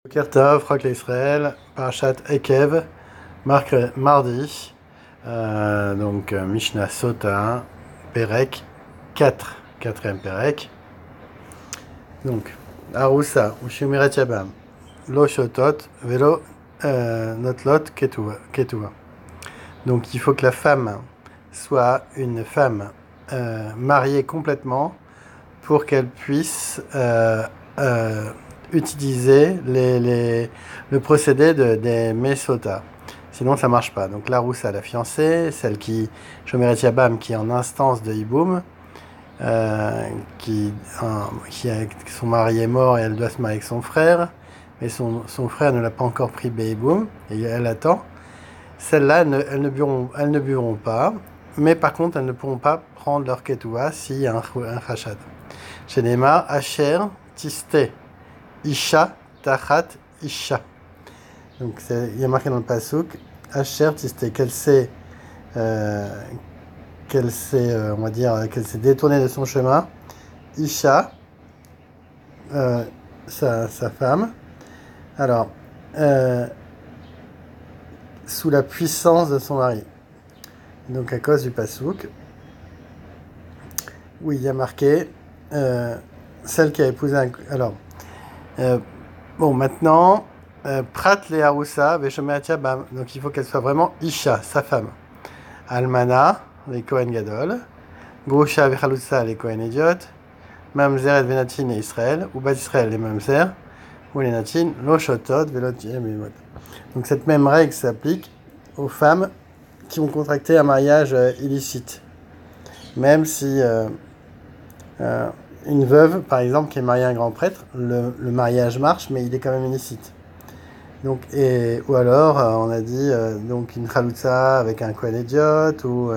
Kertov, Rock Israël, Parashat Ekev, mardi, Mishnah Sota, Perek 4, quatrième Perek. Donc, Arusa, Ushimiret Yabam, Lo Shotot, Velo Notlot Ketuva. Donc, il faut que la femme soit une femme mariée complètement pour qu'elle puisse utiliser le procédé des Mesota. Sinon, ça marche pas. Donc, la rousse à la fiancée, celle qui, Shomeret Yabam, qui est en instance de Hiboum, son mari est mort et elle doit se marier avec son frère, mais son frère ne l'a pas encore pris Behiboum, et elle attend. Celles-là, elles ne buront pas, mais par contre, elles ne pourront pas prendre leur ketouva s'il y a un chachad. Chez Neymar, Asher, Tiste, Isha, Tachat, Isha. Donc il y a marqué dans le pasuk, Asher, Tiste, qu'elle s'est détournée de son chemin. Isha, sa femme. Alors, sous la puissance de son mari. Donc à cause du pasuk, où il y a marqué celle qui a épousé un... Alors, maintenant, Prat le Haroussa, Veshomeatia Bam. Donc il faut qu'elle soit vraiment Isha, sa femme. Almana, les Kohen Gadol. Grusha Vechalutsa, les Kohen Idiot. Mamzer et Venatin et Israël. Ou Bat Israël, les Mamzer. Ou les Natin, Lochotot, Velot Yemimot. Donc cette même règle s'applique aux femmes qui ont contracté un mariage illicite. Même si une veuve, par exemple, qui est mariée à un grand prêtre, le mariage marche, mais il est quand même illicite. Donc, ou alors, on a dit donc une chaloutza avec un Kohen Idiot, ou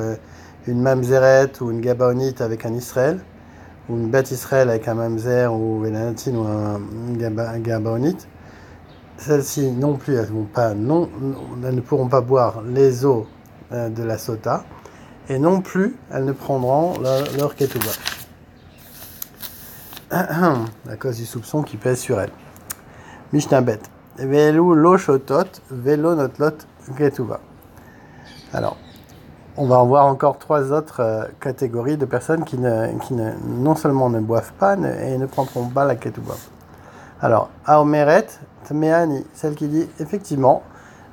une mamzeret ou une gabaonite avec un Israël, ou une bête Israël avec un mamzer ou une anatin ou un gabaonite. Celles-ci non plus, elles ne pourront pas boire les eaux de la sota, et non plus elles ne prendront leur ketouba à cause du soupçon qui pèse sur elles. Mishnah Bet. Velu lo shotot, velo notlot ketouba. Alors, on va en voir encore trois autres catégories de personnes qui non seulement ne boivent pas et ne prendront pas la ketouba. Alors, Aomeret Tmeani, celle qui dit effectivement,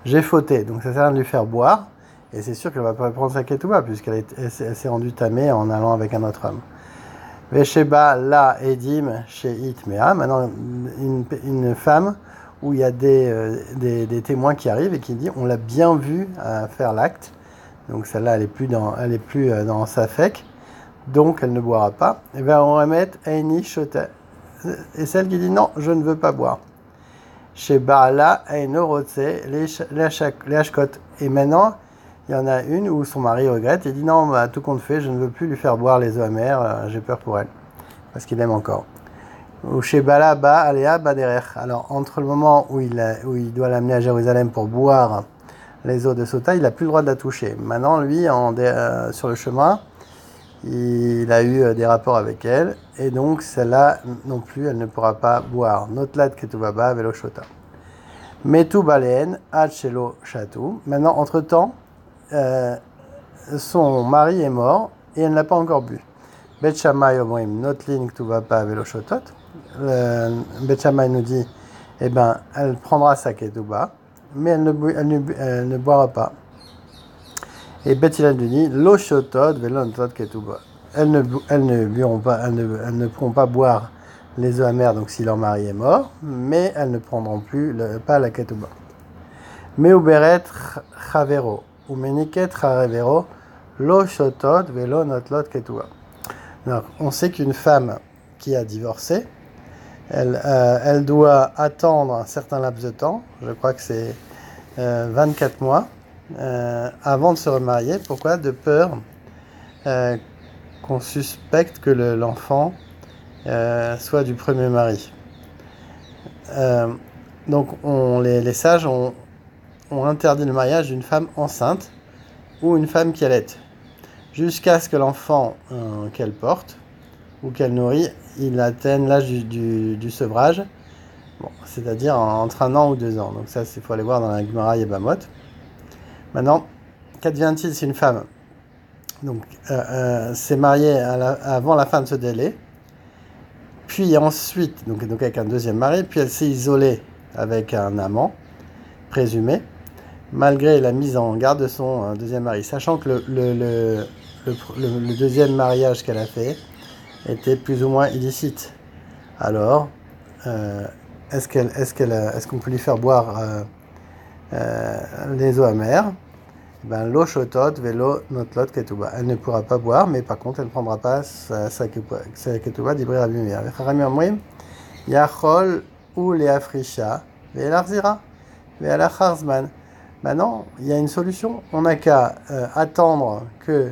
j'ai fauté, donc ça sert à rien de lui faire boire, et c'est sûr qu'elle ne va pas prendre sa ketouba puisqu'elle s'est rendue tamée en allant avec un autre homme. Vesheba la edim chez Itmea, maintenant une femme où il y a des témoins qui arrivent et qui disent on l'a bien vu faire l'acte, donc celle-là elle est plus dans sa fek, donc elle ne boira pas. Et bien on remet Aini Shote. Et celle qui dit non, je ne veux pas boire. Chez Baala, Ainorotse, les Ashkot. Et maintenant, il y en a une où son mari regrette et dit non, tout compte fait, je ne veux plus lui faire boire les eaux amères, j'ai peur pour elle, parce qu'il aime encore. Ou chez Baala, Alea, Baderer. Alors, entre le moment où il doit l'amener à Jérusalem pour boire les eaux de Sota, il n'a plus le droit de la toucher. Maintenant, lui, sur le chemin, il a eu des rapports avec elle, et donc celle-là non plus, elle ne pourra pas boire. Notlat ketubaba velo shota. Metu baleen ad shelo shatu. Maintenant, entre-temps, son mari est mort, et elle ne l'a pas encore bu. Bet Shammai omrim notlin ketubaba velo shotot. Bet Shammai nous dit, elle prendra sa ketuba, mais elle ne boira pas. Et Beth Hillel lui dit, lo shotot velo notlot ketubah. Elles ne pourront pas boire les eaux amères, donc si leur mari est mort, mais elles ne prendront pas la ketubah. Meuberet chavero, ou meniket chavero, lo shotot velo notlot ketubah. Donc, on sait qu'une femme qui a divorcé, elle doit attendre un certain laps de temps, je crois que c'est 24 mois, avant de se remarier. Pourquoi ? De peur qu'on suspecte que l'enfant soit du premier mari. Donc les sages ont interdit le mariage d'une femme enceinte ou une femme qui allait, jusqu'à ce que l'enfant qu'elle porte ou qu'elle nourrit, il atteigne l'âge du sevrage, Bon, c'est-à-dire entre 1 an ou 2 ans. Donc ça, il faut aller voir dans la Gemara Yebamot. Maintenant, qu'advient-il si une femme s'est mariée avant la fin de ce délai, puis ensuite, donc avec un deuxième mari, puis elle s'est isolée avec un amant présumé, malgré la mise en garde de son deuxième mari, sachant que le deuxième mariage qu'elle a fait était plus ou moins illicite. Alors, est-ce qu'on peut lui faire boire les eaux amères? Ben, l'eau chotot, vélo, notlot, ketouba. Elle ne pourra pas boire, mais par contre, elle ne prendra pas sa ketouba d'Ibri Rabbi Meir. Rami Amrim, Yachol ou Léafrisha, Vélarzira, Véalacharzman. Maintenant, il y a une solution. On n'a qu'à attendre que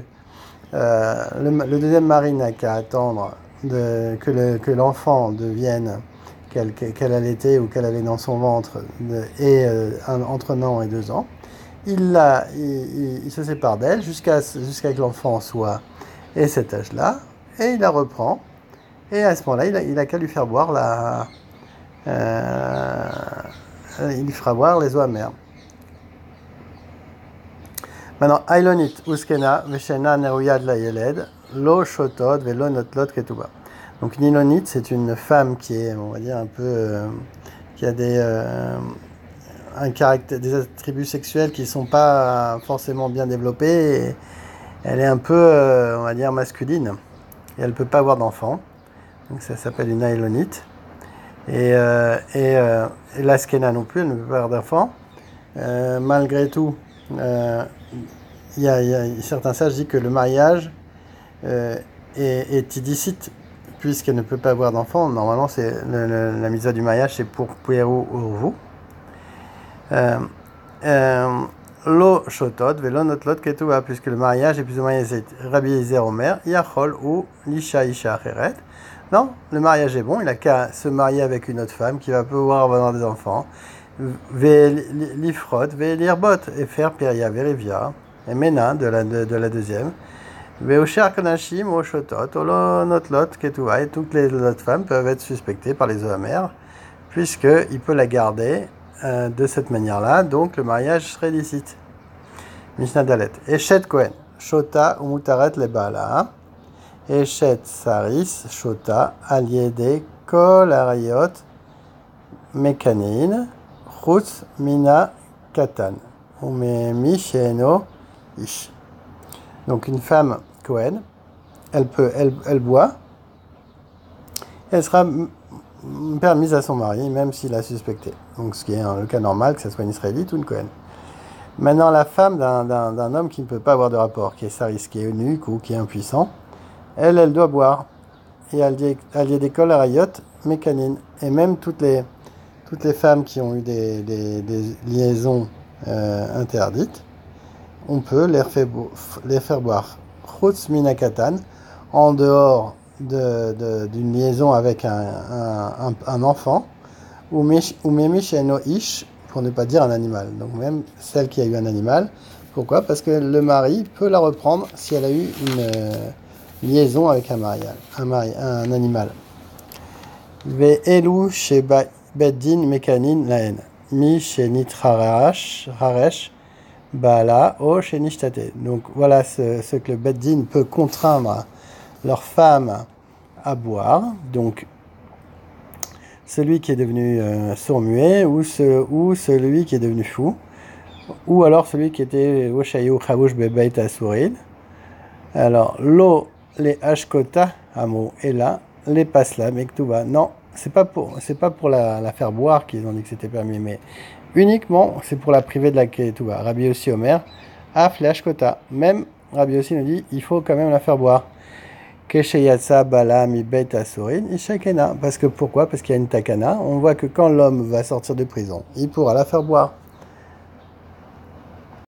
le deuxième mari n'a qu'à attendre que l'enfant devienne qu'elle allaitait ou qu'elle avait dans son ventre entre 1 an et 2 ans. Il se sépare d'elle jusqu'à que l'enfant soit à cet âge-là, et il la reprend. Et à ce moment-là, il a qu'à lui faire boire il lui fera boire les eaux amères. Maintenant, Ailonit uskena veshena neuyad la yeled lo shotod velo notlot ketuba. Donc une Ilonite, c'est une femme qui est, on va dire, un peu qui a des attributs sexuels qui ne sont pas forcément bien développés. Et elle est un peu, on va dire, masculine. Et elle ne peut pas avoir d'enfant. Donc ça s'appelle une Ailonite. Et l'Askena non plus, elle ne peut pas avoir d'enfant. Malgré tout, il y a certains sages disent que le mariage est illicite puisqu'elle ne peut pas avoir d'enfant. Normalement, c'est la mise du mariage, c'est pour Puero Urvu. Lo shotod velo notlot ketuba, puisque le mariage est plus ou moins Rabbi Eliezer Omer, Yachol ou Lisha Isha Acheret. Non, le mariage est bon, il n'a qu'à se marier avec une autre femme qui va pouvoir avoir des enfants. L'ifrot, lirbot, et faire Peria Verivia, et Mena de la deuxième. Veocher Kanashim, Oshotot, Olo Notlot, Ketuva, et toutes les autres femmes peuvent être suspectées par les eaux amères, puisqu'il peut la garder de cette manière-là, donc le mariage serait licite. Mishnah Dalet. Eshet Kohen, Shota ou Mutaret le Baala. Eshet Saris, Shota, Aliede, Kol Ariot, Mekanin, Chutz, Mina, Katan. Ou Misheno, Ish. Donc une femme Kohen, elle boit, elle sera permise à son mari, même s'il a suspecté. Donc ce qui est le cas normal, que ce soit une Israélite ou une Kohen. Maintenant, la femme d'un homme qui ne peut pas avoir de rapport, qui est saris, qui est eunuque ou qui est impuissant, elle doit boire. Et elle y a des kol arayot, mécanines. Et même toutes les femmes qui ont eu des liaisons interdites, on peut les faire boire. Chutz minakatan, en dehors d'une liaison avec un enfant, ou memisheno ish, pour ne pas dire un animal. Donc même celle qui a eu un animal. Pourquoi? Parce que le mari peut la reprendre si elle a eu une liaison avec un animal. Ve'elu sheba beddin mekanin laen mi shenit haresh bala o shenishtate. Donc voilà ce que le beddin peut contraindre leur femme à boire. Donc celui qui est devenu sourd-muet ou celui qui est devenu fou, ou alors celui qui était Oshayou Chabouch Bebeit Asurin. Alors, l'eau, les Ashkota, Amo, et là, les Pasla, Mektuba. Non, c'est pas pour la faire boire qu'ils ont dit que c'était permis, mais uniquement, c'est pour la priver de la Ketuba. Rabbi Yossi Omer, Af, les Ashkota. Même Rabbi Yossi nous dit, il faut quand même la faire boire. Kesheyatsa bala mi beit asurin ishakena. Parce que pourquoi? Parce qu'il y a une takana. On voit que quand l'homme va sortir de prison, il pourra la faire boire.